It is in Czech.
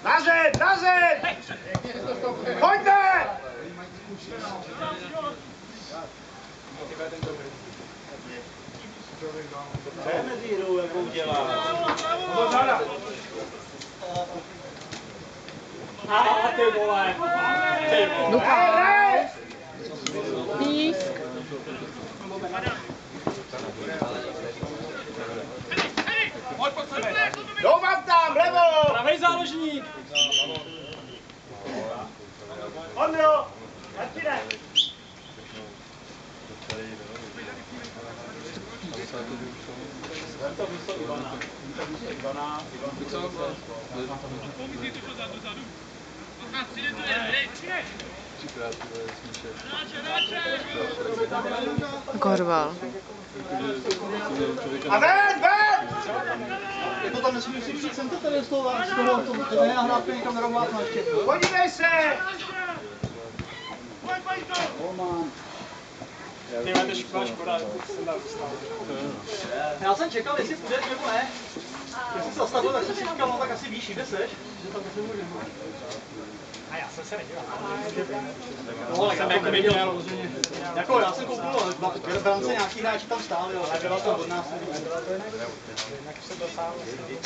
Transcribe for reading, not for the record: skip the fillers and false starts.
Nařed, nařed! Pojďte! Co je mezi hrou, jakou dělá? A ty vole! Lukáš! Písk! Jo, mám tam, levo! Pravej záložník! Ondro! Martine! Korval. A ven, ven! Jako tam nesmí si přijít sem tady z toho, to nenahrávka někam nerovná ještě. Podívej se! Ty máte škoda, Já jsem čekal, jestli půjdeš nebo ne. Když jsi se zastavil, tak jsem si říkal, no tak asi víš, kde seš, že tam to nemůžu. A já jsem se nedělal. No, ale jsem jako viděl, rozumím. Jako já jsem koupil, v brance nějaký hráči tam stáli, ale byla to od nás. Jinak se dosáhl mezi.